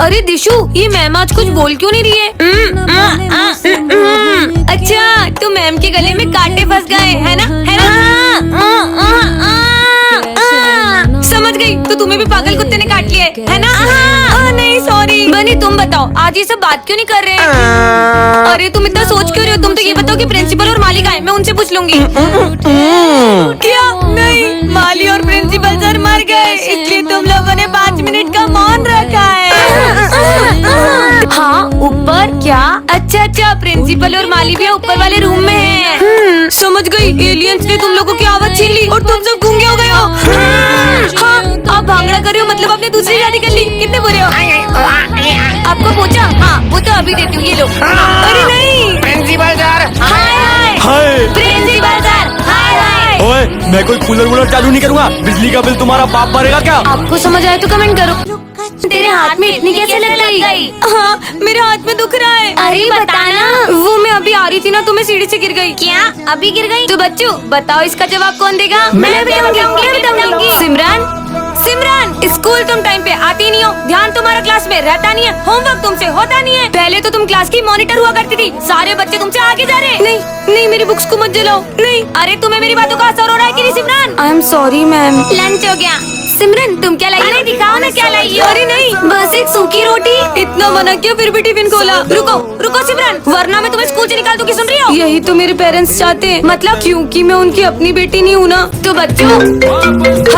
अरे दिशु, ये मैम आज कुछ बोल क्यों नहीं रही है? अच्छा, तो मैम के गले में कांटे फंस गए है ना? समझ गई। तो तुम्हें भी पागल कुत्ते ने काट लिया है ना? नहीं सॉरी। बनी तुम बताओ, आज ये सब बात क्यों नहीं कर रहे हैं? अरे तुम इतना सोच क्यों रहे हो? तुम तो ये बताओ कि प्रिंसिपल और माली कहाँ है? मैं उनसे पूछ लूंगी। क्या? नहीं, माली और प्रिंसिपल सर मर गए, इसलिए तुम लोगों ने 5 मिनट का मौन रखा है। हाँ, ऊपर क्या? अच्छा, प्रिंसिपल और माली भी ऊपर वाले रूम में हैं। समझ गई। एलियंस ने तुम लोगों की आवाज छीन ली और तुम सब गूंगे हो गए हो। हाँ, आप भांगड़ा कर रहे हो, मतलब आपने दूसरी शादी कर ली। कितने बुरे हो? आपको पूछा? हाँ, वो तो अभी देती हूँ, ये लो। अरे नहीं, प्रिंसिपल सर। हाय प्रिंसिपल सर, हाय। ओए, मैं कोई कूलर वूलर चालू नहीं करूँगा। बिजली का बिल तुम्हारा बाप भरेगा क्या? आपको समझ आया तो कमेंट करो। तेरे हाथ में इतनी कैसे लग गई? हाँ, मेरे हाथ में दुख रहा है। अरे बताना। वो मैं अभी आ रही थी ना, तो मैं सीढ़ी से गिर गई। क्या? अभी गिर गई? तो बच्चों बताओ, इसका जवाब कौन देगा? मैं बताऊंगी। सिमरन, स्कूल तुम टाइम पे आती नहीं हो, ध्यान तुम्हारा क्लास में रहता नहीं है, होमवर्क तुमसे होता नहीं है। पहले तो तुम क्लास की मॉनिटर हुआ करती थी, सारे बच्चे तुमसे आगे जा रहे हैं। नहीं, मेरी बुक्स को मत जलाओ। नहीं, अरे तुम्हें मेरी बातों का असर हो रहा है कि नहीं Simran? I am sorry ma'am. Lunch हो गया। सिमरन, तुम क्या लाई? अरे दिखाओ ना क्या लाई हो। अरे नहीं, बस एक सूखी रोटी। इतना मना किया फिर भी टिफिन खोला। रुको सिमरन, वरना मैं तुम्हें स्कूल से निकाल दूंगी। सुन रही हो? यही तो मेरे पेरेंट्स चाहते हैं, मतलब क्योंकि मैं उनकी अपनी बेटी नहीं हूँ ना। तो बच्चों,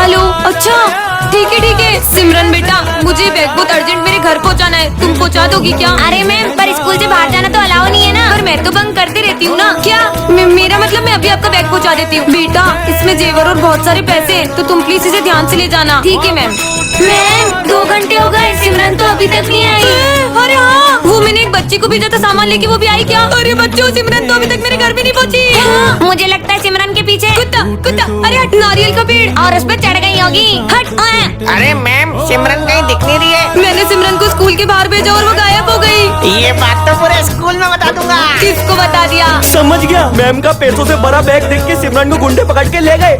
हेलो। अच्छा ठीक है। सिमरन बेटा, मुझे बैग बहुत अर्जेंट मेरे घर पहुँचाना है, तुम पहुँचा दोगी क्या? अरे मैम, पर स्कूल से बाहर जाना तो अलाउ नहीं है ना। पर मैं तो बंक करते रहती हूँ ना। क्या? मेरा मतलब मैं अभी आपका बैग पहुँचा देती हूँ। बेटा, इसमें जेवर और बहुत सारे पैसे हैं, तो तुम प्लीज इसे ध्यान से ले जाना। ठीक है मैम। 2 घंटे हो गए, सिमरन तो अभी तक नहीं आई। अरे हाँ, वो मैंने एक बच्ची को भेजा था सामान लेके, वो भी आई क्या? अरे बच्चों, सिमरन तो अभी तक मेरे घर भी नहीं पहुँची। मुझे लगता है सिमरन के पीछे कुत्ता। अरे हट, नारियल का पेड़, और उस पे चढ़ गई होगी। हट। अरे मैम, सिमरन कहीं दिख नहीं रही है। मैंने सिमरन को स्कूल के बाहर भेजा और वो गायब हो गई। ये बात तो पूरे स्कूल में बता दूंगा। किसको बता दिया? समझ गया। मैम का पैसों से बड़ा बैग देख के सिमरन को गुंडे पकड़ के ले गए।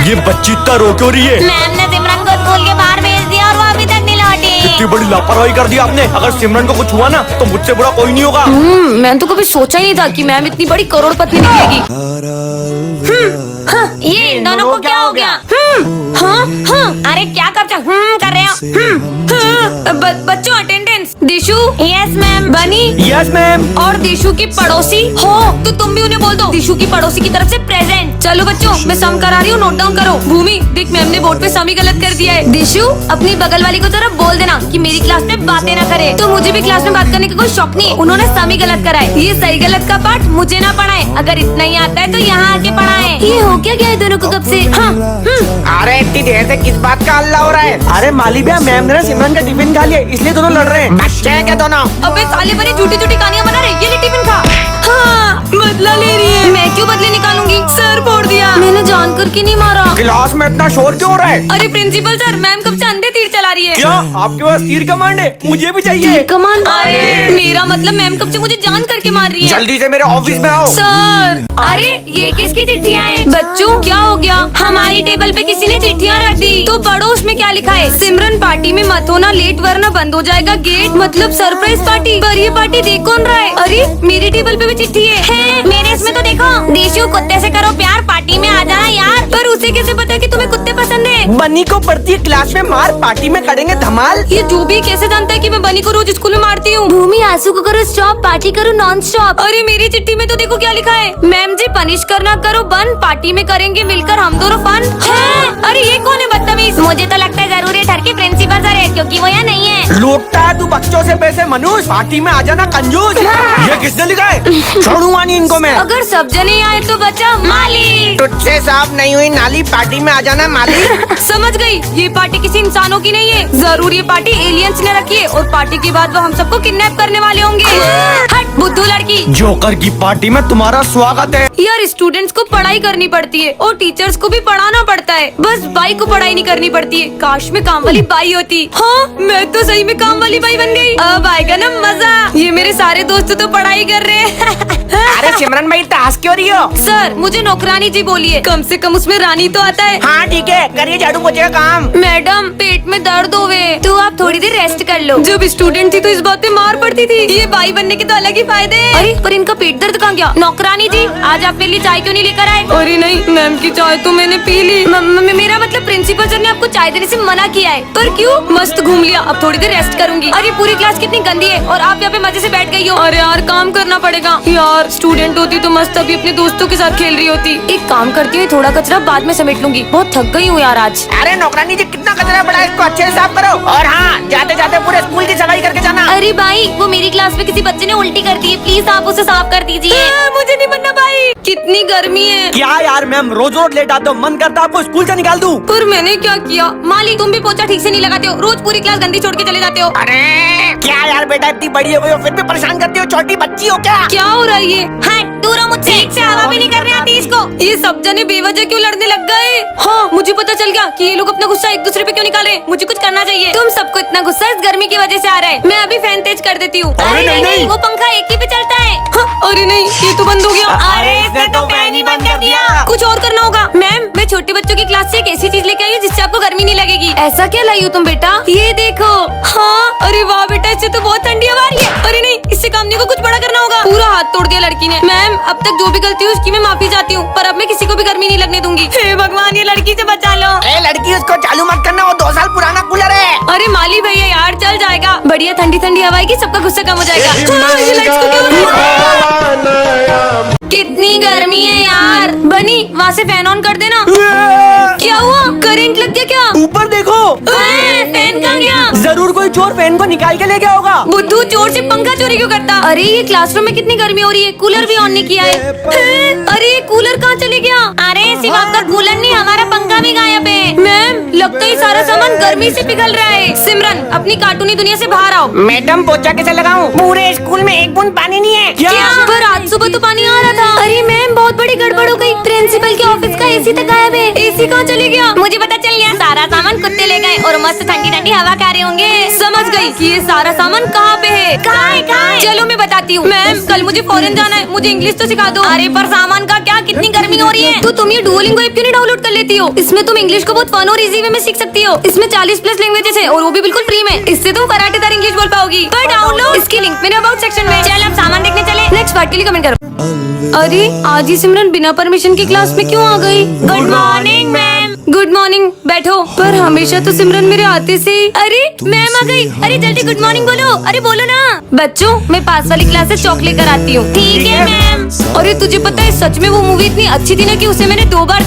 ये बच्ची इतना रो क्यों रही है? मैम ने सिमरन को स्कूल के बाहर भेज दिया और वो अभी तक नहीं लौटी। इतनी बड़ी लापरवाही कर दी आपने। अगर सिमरन को कुछ हुआ ना, तो मुझसे बुरा कोई नहीं होगा। मैंने तो कभी सोचा ही नहीं था कि मैम इतनी बड़ी करोड़पति निकलेगी। ये इन दोनों को क्या हो गया? अरे क्या कब्जा कर रहे हो? बच्चों attendance. Dishu. Yes ma'am. Bani. Yes ma'am. और दिशु की पड़ोसी हो तो तुम भी उन्हें बोल दो, दिशु की पड़ोसी की तरफ से प्रेजेंट। चलो बच्चों, मैं सम करा रही हूँ, नोट डाउन करो। भूमि, देख मैम ने बोर्ड पे सम ही गलत कर दिया है। दिशु, अपनी बगल वाली को जरा बोल देना कि मेरी क्लास में बातें ना करे। तो मुझे भी क्लास में बात करने का कोई शौक नहीं है, उन्होंने सम ही गलत करा है। ये सही गलत का पाठ मुझे ना पढ़ाए, अगर इतना ही आता है तो यहाँ आके पढ़ाए। ये हो क्या गया है दोनों को कब से? अरे इतनी देर से किस बात का हल्ला हो रहा है? अरे माली भैया, मैम ने सिमरन का टिफिन खा लिया, इसलिए दोनों लड़ रहे हैं। बच्चे हैं क्या दोनों? अबे साले बने झूठी कहानियां बना रहे। ये ले टिफिन खा। हाँ, बदला ले रही है। मैं क्यों बदले निकालूंगी? सर फोड़ दिया। मैंने जानकर के नहीं मारा। क्लास में इतना शोर क्यों हो रहा है? अरे प्रिंसिपल सर, मैम कब से अंधे तीर चला रही है। क्या आपके पास तीर कमांड है? मुझे भी चाहिए। तीर कमांड? अरे मेरा मतलब मैम कब से मुझे जान करके मार रही है। जल्दी से मेरे ऑफिस में आओ। सर, अरे ये किसकी चिट्ठियाँ हैं? बच्चों क्या हो गया? हमारी टेबल पे किसी ने चिट्ठियाँ रख दी। तो पढ़ो उसमें क्या लिखा है। सिमरन, पार्टी में मत होना, लेट वरना बंद हो जाएगा गेट। मतलब सरप्राइज पार्टी। पर ये पार्टी देख कौन रहा है? अरे मेरी टेबल पे भी चिट्ठी है। मेरे इसमें तो देखो, देशु कुत्ते से करो प्यार, पार्टी में आ जाना यार। पर उसे कैसे पता कि तुम्हें कुत्ते पसंद है? बनी को पड़ती है क्लास में मार, पार्टी में करेंगे धमाल। ये जो भी कैसे जानता है कि मैं बनी को रोज स्कूल में मारती हूँ? भूमि, आंसू को करो स्टॉप, पार्टी करो नॉन स्टॉप। अरे मेरी चिट्ठी में तो देखो क्या लिखा है। मैम जी, पनिश करना करो बंद, पार्टी में करेंगे मिलकर हम दोनों फन। अरे ये कौन है बदतमीज? मुझे तो लगता है जरूर ये ठर के प्रिंसिपल सर है, क्योंकि वो यहाँ नहीं है। लूटता है तू बच्चों से पैसे मनुष्य, पार्टी में आ जाना कंजूस। ये किसने लिखा है? छोड़ूंगा नहीं इनको मैं। अगर सब जने आए तो बचा माली। तुझसे साफ नहीं हुई नाली, पार्टी में आ जाना माली। समझ गई, ये पार्टी किसी इंसानों की नहीं है, जरूर ये पार्टी एलियंस ने रखी है और पार्टी के बाद वो हम सबको किडनैप करने वाले होंगे। हट बुद्धू लड़की। जोकर की पार्टी में तुम्हारा स्वागत है। यार, स्टूडेंट्स को पढ़ाई करनी पड़ती है और टीचर्स को भी पढ़ाना पड़ता है, बस बाई को पढ़ाई नहीं करनी पड़ती है। काश में काम वाली बाई होती। हाँ, मैं तो सही में काम वाली बाई बन गई। अब आएगा ना मजा। ये मेरे सारे दोस्त तो पढ़ाई कर रहे हैं। अरे सिमरन भाई हंस क्यों रही हो? सर मुझे नौकरानी जी बोलिए, कम से कम उसमें रानी तो आता है। हाँ ठीक है, करिए झाड़ू पोछे का काम। मैडम पेट में दर्द होवे तो आप थोड़ी देर रेस्ट कर लो। जब स्टूडेंट थी तो इस बात पे मार पड़ती थी, ये भाई बनने के तो अलग ही फायदे हैं। अरे पर इनका पेट दर्द कहाँ गया? नौकरानी जी आज आप मेरे लिए चाय क्यों नहीं लेकर आए? अरे नहीं मैम की चाय तो मैंने पी ली। मेरा मतलब प्रिंसिपल सर ने आपको चाय देने से मना किया है। पर क्यों? मस्त घूम लिया, अब थोड़ी देर रेस्ट करूंगी। अरे पूरी क्लास कितनी गंदी है और आप यहाँ पे मजे से बैठ गई हो। अरे यार काम करना पड़ेगा यार, स्टूडेंट होती तो मस्त अभी अपने दोस्तों के साथ खेल रही होती। एक काम करती हूँ, थोड़ा कचरा बाद में समेट लूंगी, बहुत थक गई हूँ यार आज। अरे नौकरानी जी कितना कचरा पड़ा है, इसको अच्छे से साफ करो। और हाँ, जाते जाते पूरे स्कूल की सफाई करके जाना। अरे भाई वो मेरी क्लास में किसी बच्चे ने उल्टी कर दी है, प्लीज आप उसे साफ कर दीजिए। मुझे नहीं बनना भाई, कितनी गर्मी है। क्या यार मैम, रोज रोज लेट आते हो, मन करता है आपको स्कूल से निकाल दूं। पर मैंने क्या किया? माली तुम भी पोछा ठीक से नहीं लगाते हो, रोज पूरी क्लास गंदी छोड़ के चले जाते हो। अरे क्या यार बेटा, इतनी बड़ी हो गई हो फिर भी परेशान करती हो, छोटी बच्ची हो क्या? क्या हो रहा है ये? हाँ दूर हो मुझसे, ठीक से हवा भी नहीं करने आती इसको। ये सब जने बेवजह क्यों लड़ने लग गए? हाँ मुझे पता चल गया कि ये लोग अपना गुस्सा एक दूसरे पे क्यों निकाल रहे हैं। मुझे कुछ करना चाहिए। तुम सबको इतना गुस्सा इस गर्मी की वजह से आ रहा है। मैं अभी फैन तेज कर देती हूँ। अरे नहीं, वो पंखा एक ही पे चलता है। हाँ, अरे नहीं ये तो बंद हो गया। अरे इसने तो फैन ही बंद कर दिया। कुछ और करना होगा। मैम मैं छोटे बच्चों की क्लास से एक ऐसी चीज लेके आई हूँ जिससे आपको गर्मी नहीं लगेगी। ऐसा क्या लाई हो तुम बेटा? ये देखो। हाँ अरे वाह बेटा, इससे तो बहुत ठंडी हवा आ रही है। अरे नहीं इससे काम नहीं को कुछ बड़ा करना होगा। पूरा हाथ तोड़ दिया लड़की ने। मैम अब तक जो भी गलती हुई उसकी मैं माफी चाहती हूँ, पर अब मैं किसी को भी गर्मी नहीं लगने दूंगी। हे भगवान ये लड़की से बचा लो। ए लड़की उसको चालू मत करना, वो 2 साल पुराना कूलर है। अरे माली भैया यार चल जाएगा, बढ़िया ठंडी ठंडी हवा आएगी, सबका गुस्सा कम हो जाएगा। हाँ, ये लाइट्स को क्यों बंद कर दिया? कितनी गर्मी है यार। बनी वहाँ से फैन ऑन कर देना। क्या हुआ? करंट लग गया क्या? ऊपर देखो, फैन कहाँ गया? जरूर कोई चोर फैन को निकाल के ले गया होगा। बुद्धू चोर से पंखा चोरी क्यों करता? अरे ये क्लासरूम में कितनी गर्मी हो रही है, कूलर भी ऑन नहीं किया है। अरे ये कूलर कहाँ चले गया? अरे सिर्फ आपका कूलर नहीं, हमारा पंखा भी गायब है। मैम लगता है सारा सामान गर्मी से पिघल रहा है। सिमरन अपनी कार्टूनी दुनिया से बाहर आओ। मैडम पोछा कैसे लगाऊं? पूरे स्कूल में एक बूंद पानी नहीं है। क्या? पर आज सुबह तो पानी आ रहा था। अरे मैम बहुत बड़ी गड़बड़ हो गई, प्रिंसिपल के ऑफिस का एसी तक गायब है। एसी कहाँ चले गया? मुझे पता चल गया, सारा सामान कुत्ते ले गए और मस्त ठंडी ठंडी हवा खा रहे होंगे। समझ गई कि ये सारा सामान कहाँ पे है। कहाँ है? चलो मैं बताती हूँ। मैम कल मुझे फॉरेन जाना है, मुझे इंग्लिश तो सिखा दो। अरे पर सामान का क्या, कितनी गर्मी हो रही है। तो तुम ये डुओलिंगो ऐप क्यों नहीं डाउनलोड कर लेती हो? इसमें तुम इंग्लिश को बहुत फन और इजी वे में सीख सकती हो। इसमें 40+ लैंग्वेजेस है और वो भी बिल्कुल फ्री में। इससे तुम कराटेदार इंग्लिश बोल पाओगी। पर डाउनलोड इसकी लिंक मेरे अबाउट सेक्शन में। चल अब सामान देखने चले। नेक्स्ट पार्ट के लिए कमेंट करो। अरे आज ही सिमरन बिना परमिशन की क्लास में क्यों आ गई? Good morning ma'am. Good morning, बैठो। पर हमेशा तो सिमरन मेरे आते से। अरे मैम आ गई। अरे जल्दी गुड मॉर्निंग बोलो। अरे बोलो ना। बच्चों मैं पास वाली क्लास से चॉक लेकर आती हूँ। ठीक है मैम। अरे तुझे पता है सच में वो मूवी इतनी अच्छी थी ना कि उसे मैंने 2 बार।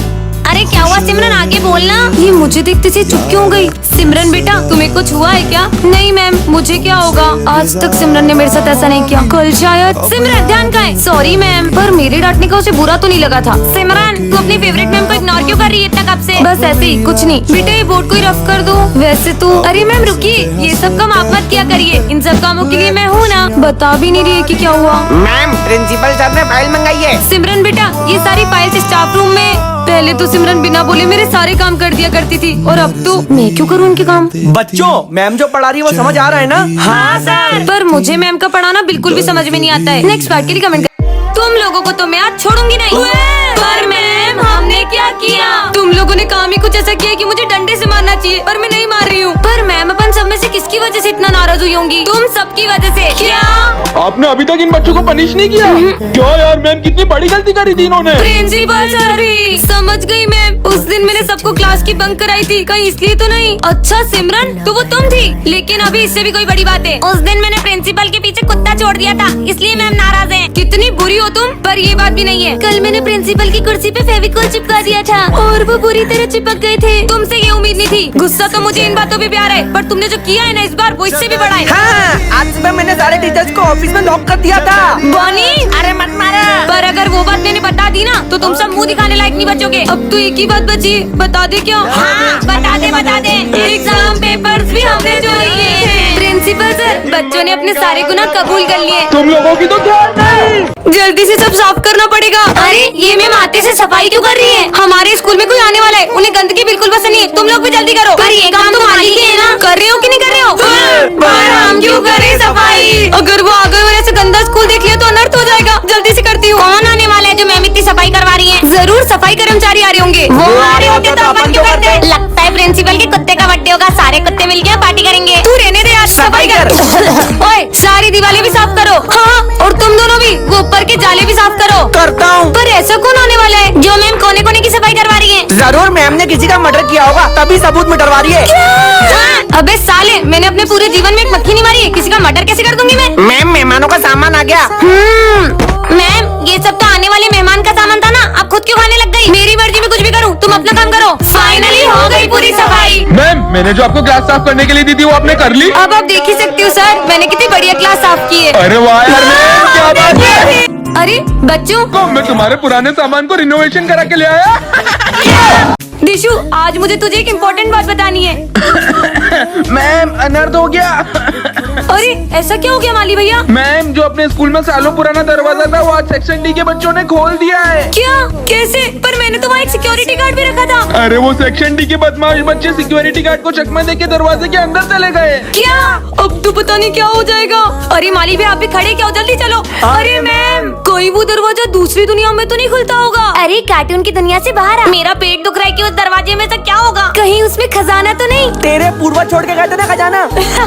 अरे क्या हुआ सिमरन, आगे बोलना। ये मुझे देखते से चुप क्यों हो गई? सिमरन बेटा तुम्हें कुछ हुआ है क्या? नहीं मैम मुझे क्या होगा, आज तक सिमरन ने मेरे साथ ऐसा नहीं किया, कल शायद। सिमरन ध्यान का है। सॉरी मैम, पर मेरे डांटने का उसे बुरा तो नहीं लगा था। सिमरन तू अपनी फेवरेट मैम को इग्नोर क्यों कर रही है इतना कब से? बस ऐसे ही, कुछ नहीं। बेटा ये बोर्ड को ही रफ कर दो। वैसे तो अरे मैम रुकिए, ये सब काम आप मत किया करिए, इन सब कामों के लिए मैं हूँ ना। बता भी नहीं रही है कि क्या हुआ। मैम प्रिंसिपल सर ने फाइल मंगाई है। सिमरन बेटा ये सारी फाइल्स स्टाफ रूम में। पहले तो सिमरन बिना बोले मेरे सारे काम कर दिया करती थी और अब तो मैं क्यों करूँ उनके काम? बच्चों मैम जो पढ़ा रही है वो समझ आ रहा है ना? हाँ सर। पर मुझे मैम का पढ़ाना बिल्कुल भी समझ में नहीं आता है। नेक्स्ट पार्ट के लिए कमेंट कर। तुम लोगों को तो मैं आज छोड़ूंगी नहीं। पर मैम हमने क्या किया? तुम लोगों ने काम ही कुछ ऐसा किया कि मुझे डंडे से मारना चाहिए, पर मैं नहीं मार रही हूँ। पर मैम अपन सब में से किसकी वजह से इतना नाराज हुई होंगी? तुम सबकी वजह से। क्या आपने अभी तक इन बच्चों को पनिश नहीं किया? क्यों यार मैम, कितनी बड़ी गलती करी थी इन्होंने। प्रिंसिपल सर भी समझ गई मैम। उस दिन मैंने सबको क्लास की बंक कराई थी, कहीं इसलिए तो नहीं? अच्छा सिमरन तो वो तुम थी, लेकिन अभी इससे भी कोई बड़ी बात है। उस दिन मैंने प्रिंसिपल के पीछे कुत्ता छोड़ दिया था, इसलिए मैम नाराज है। कितनी बुरी हो तुम। पर ये बात भी नहीं है, कल मैंने प्रिंसिपल की कुर्सी पे फेविकोल चिपका दिया था और वो बुरी तरह चिपक गए थे। तुमसे ये उम्मीद नहीं थी। गुस्सा तो मुझे इन बातों पे प्यार है, पर तुमने जो किया है ना इस बार वो इससे भी बड़ा है। हाँ, आज सुबह मैंने सारे टीचर्स को ऑफिस में लॉक कर दिया था। बॉनी अरे मत मारा। पर अगर वो बात मैंने बता दी ना तो तुम सब मुंह दिखाने लायक नहीं बचोगे। अब तो एक ही बात बची, बता दे क्या? हाँ बता दे बता दे। एग्जाम पेपर्स भी हमने चोरी किए हैं। प्रिंसिपल सर बच्चों ने अपने सारे गुनाह कबूल कर लिए। तुम लोगों की तो ध्यान नहीं। जल्दी से सब साफ करना पड़ेगा। अरे ये मैम आते से सफाई क्यों कर रही है? हमारे स्कूल में कोई आने वाला है, उन्हें गंदगी बिल्कुल पसंद नहीं है। तुम लोग भी जल्दी करो। पर ये काम तो मालिक ही है ना, कर रहे हो कि नहीं कर रहे हो? पर हम क्यों करें सफाई? सफाई। अगर वो आगे और ऐसे गंदा स्कूल देख लिया तो अनर्थ हो जाएगा। जल्दी से करती हूँ। कौन आने वाला है जो मैम इतनी सफाई करवा रही है? जरूर सफाई कर्मचारी आ रहे होंगे। वो आ रहे होते तो अपन क्यों करते? लगता है प्रिंसिपल के कुत्ते का बर्थडे होगा, सारे कुत्ते मिलके पार्टी करेंगे। तू रहने दे यार, सफाई कर। ओए सारी दीवारें भी साफ करो। हाँ और तुम दोनों भी वो ऊपर के जाले भी साफ करो। करता हूँ। पर ऐसा कौन आने वाला है जो मैम कोने कोने की सफाई करवा रही है? जरूर मैम ने किसी का मर्डर किया होगा तभी सबूत मिटवा रही है। हाँ, अबे साले मैंने अपने पूरे जीवन में एक मक्खी नहीं मारी है, किसी का मर्डर कैसे कर दूंगी मैं? मैम मेहमानों का सामान आ गया। मैम ये सब तो आने वाले मेहमान का सामान था ना, आप खुद क्यों खाने लग गई? मेरी मर्जी में कुछ भी करूँ, तुम अपना काम करो। फाइनली हो गई पूरी सफाई। मैम मैंने जो आपको क्लास साफ करने के लिए दी थी वो आपने कर ली? अब आप देख ही सकते हो सर, मैंने कितनी बढ़िया क्लास साफ की है। अरे वाह यार मैम, क्या बात है। अरे बच्चों को मैं तुम्हारे पुराने सामान को रिनोवेशन करा के ले आया। दिशु आज मुझे तुझे एक इम्पोर्टेंट बात बतानी है। मैम अनर्थ हो गया। अरे ऐसा क्या हो गया माली भैया? मैम जो अपने स्कूल में सालों पुराना दरवाजा था वो आज सेक्शन डी के बच्चों ने खोल दिया है। क्या? कैसे? पर मैंने तो वहाँ एक सिक्योरिटी गार्ड भी रखा था। अरे वो सेक्शन डी के बदमाश बच्चे सिक्योरिटी गार्ड को चकमा दे के दरवाजे के अंदर चले गए। क्या? अब तो पता नहीं क्या हो जाएगा। अरे माली भैया आप भी खड़े क्या हो, जल्दी चलो। अरे मैम कोई वो दरवाजा दूसरी दुनिया में तो नहीं खुलता होगा? अरे कार्टून की दुनिया से बाहर आ। मेरा पेट दुख रहा है कि उस दरवाजे में से क्या होगा? कहीं उसमें खजाना तो नहीं? तेरे पूर्वज छोड़ के गए थे ना खजाना।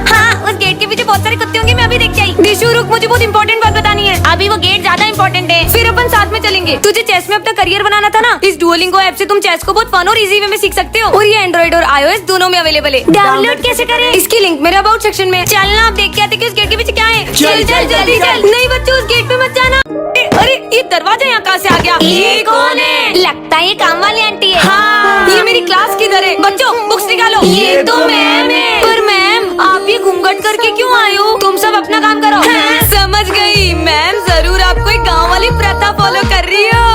हाँ उस गेट के पीछे बहुत सारे कुत्ते होंगे, मैं अभी देख के आई। दिशु रुक, मुझे बहुत इंपॉर्टेंट बात बतानी है। अभी वो गेट ज्यादा इंपॉर्टेंट है, फिर अपन साथ में चलेंगे। तुझे चेस में अपना करियर बनाना था ना, इस डुओलिंगो ऐप से तुम चेस को बहुत फन और इजी वे में सीख सकते हो। और ये एंड्रॉइड और iOS दोनों में अवेलेबल है। डाउनलोड कैसे करें? इसकी लिंक मेरे अबाउट सेक्शन में। चलना आप देख के आते कि उस गेट के पीछे क्या है। चल चल जल्दी चल। नहीं बच्चों उस गेट पे मत जाना। अरे ये दरवाजा यहाँ कहाँ से आ गया? ये कौन है? लगता है ये काम वाली आंटी है। हाँ ये मेरी क्लास किधर है? बच्चों बुक्स निकालो। ये तो मैम है। पर मैम आप ये घूंघट करके क्यों आए हो? तुम सब अपना काम करो। समझ गई मैम, जरूर आप कोई गाँव वाली प्रथा फॉलो कर रही हो।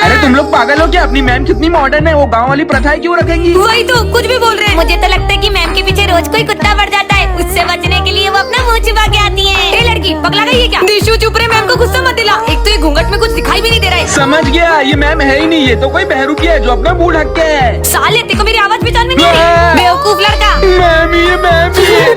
अरे तुम लोग पागल हो क्या? अपनी मैम कितनी मॉडर्न है, वो गांव वाली प्रथाएं क्यों रखेंगी? वही तो कुछ भी बोल रहे हैं। मुझे तो लगता है कि मैम के पीछे रोज कोई कुत्ता पड़ जाता है, उससे बचने के लिए वो अपना मुंह छुपा के आती है। ए लड़की पगला गई है क्या? दिशु चुप रहे, मैम को गुस्सा मत दिला। एक तो ये घूंघट में कुछ दिखाई भी नहीं दे रहा है। समझ गया, ये मैम है ही नहीं, ये तो कोई बहरूकी है जो अपना मुंह ढक के है। साले तेरे को मेरी आवाज पहचान में नहीं आ रही? बेवकूफ लड़का। मैम ये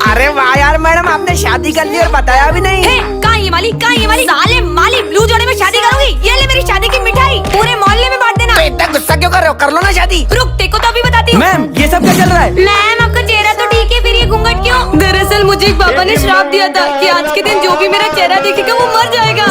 अरे वाह यार मैडम, आपने शादी कर ली और बताया भी नहीं। कहाँ ये माली, कहाँ ये माली? साले माली ब्लू जोड़े में शादी करूंगी। ये ले मेरी शादी की मिठाई, पूरे मोहल्ले में बांट देना। तो इतना गुस्सा क्यों कर रहे हो? कर लो ना शादी। रुक तेको तो अभी बताती हूँ। मैम ये सब क्या चल रहा है? मैम आपका चेहरा तो ठीक है, फिर ये घूंघट क्यों? दरअसल मुझे एक बाबा ने श्राप दिया था कि आज के दिन जो भी मेरा चेहरा देखेगा वो मर जाएगा।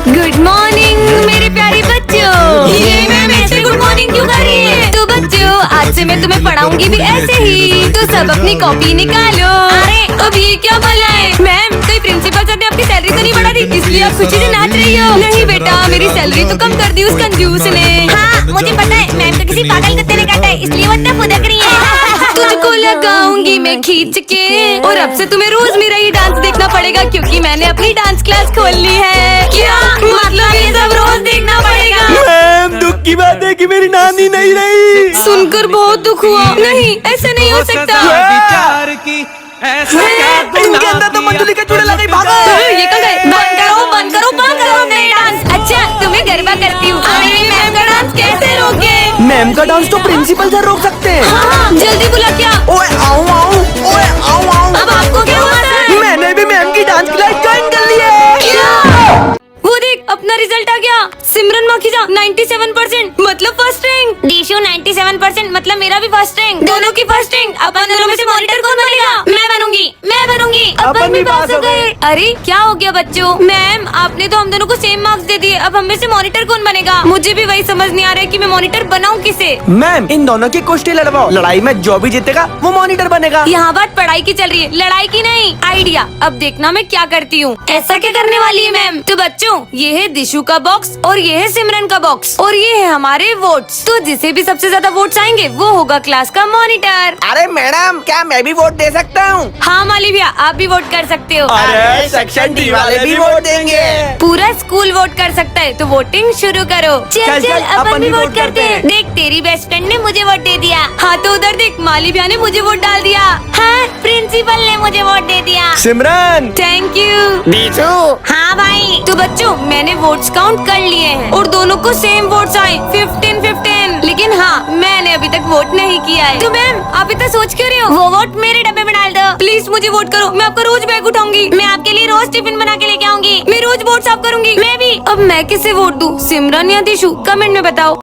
गुड मॉर्निंग मेरे प्यारे बच्चों। ये मैम ऐसे गुड मॉर्निंग क्यों कर रही है? तो बच्चों आज से मैं तुम्हें पढ़ाऊंगी भी ऐसे ही, तो सब अपनी कॉपी निकालो। अरे अब ये क्या बोला है? मैम कोई प्रिंसिपल सर ने अपनी सैलरी तो नहीं बढ़ा दी, इसलिए आप खुशी से नाच रही हो? नहीं बेटा, मेरी सैलरी तो कम कर दी उस कंजूस ने। हाँ मुझे पता है, मैम को किसी पागल कुत्ते ने काटा है, इसलिए वो इतना फुदक रही है। तुझको लगाऊंगी मैं खींच के, और अब से तुम्हें रोज मेरा ये डांस देखना पड़ेगा क्योंकि मैंने अपनी डांस क्लास खोल ली है। क्या मतलब ये सब रोज देखना पड़ेगा? मैम दुख की बात है कि मेरी नानी नहीं रही। सुनकर बहुत दुख हुआ। नहीं ऐसा नहीं हो सकता। विचार की ऐसा क्या इनके अंदर तो मंजुली के चूड़े लगे, भागो। ये कहाँ गए? बंद करो बंद करो बंद करो मेरे डांस। अच्छा तुम्हें गरबा करती हूँ, मैम का डांस कैसे रोके? मैम का डांस तो प्रिंसिपल सर रोक सकते हैं। हाँ जल्दी बुला। क्या? ओए आओ आओ, ओए आओ आओ। अब आपको क्या हुआ सर? मैंने भी मैम की डांस क्लास ज्वाइन कर ली है। क्या? वो देख अपना रिजल्ट आ गया। सिमरन माखीजा 97%, मतलब फर्स्ट रैंक। दिशु 97% मतलब मेरा भी फर्स्ट रैंक। दोनों की फर्स्ट रैंक। अपन दोनों में से मॉनिटर कौन बनेगा? मैं बनूंगी, मैं बनूंगी। अपन भी पास हो गए। अरे क्या हो गया बच्चों? मैम आपने तो हम दोनों को सेम मार्क्स दे दिए, अब हम में से मॉनिटर कौन बनेगा? मुझे भी वही समझ नहीं आ रहा है कि मैं मॉनिटर बनाऊं किसे। मैम इन दोनों की कुश्ती लड़वाओ, लड़ाई में जो भी जीतेगा वो मॉनिटर बनेगा। यहाँ बात पढ़ाई की चल रही है, लड़ाई की नहीं। आइडिया, अब देखना मैं क्या करती हूँ। ऐसा क्या करने वाली है मैम? तो बच्चों ये है दिशु का बॉक्स और ये है सिमरन का बॉक्स और ये है हमारे वोट्स। तो जिसे भी सबसे ज्यादा वोट्स आएंगे वो होगा क्लास का मॉनिटर। अरे मैडम क्या मैं भी वोट दे सकता हूँ? हाँ माली भैया आप भी वोट कर सकते हो। अरे सेक्शन डी वाले भी वोट देंगे। पूरा स्कूल वोट कर सकता है, तो वोटिंग शुरू करो। चल चल अपन भी वोट करते हैं। देख तेरी बेस्ट फ्रेंड ने मुझे वोट दे दिया। हाँ तो उधर देख माली भैया ने मुझे वोट डाल दिया। हाँ प्रिंसिपल ने मुझे वोट दे दिया। सिमरन थैंक यू। बीजू हाँ भाई। तो बच्चों मैंने वोट्स काउंट कर लिए हैं और दोनों को सेम वोट्स आए 15-15। लेकिन हाँ मैंने अभी तक वोट नहीं किया है। तो मैम आप इतना सोच क्यों रही हो? वो वोट मेरे डब्बे में डाल दो प्लीज, मुझे वोट करो। मैं आपका रोज बैग उठाऊंगी, मैं आपके लिए रोज टिफिन बना के लेके आऊंगी, मैं रोज वोट साफ करूंगी। मैं भी। अब मैं किसे वोट दूं, सिमरन या दिशु? कमेंट में बताओ।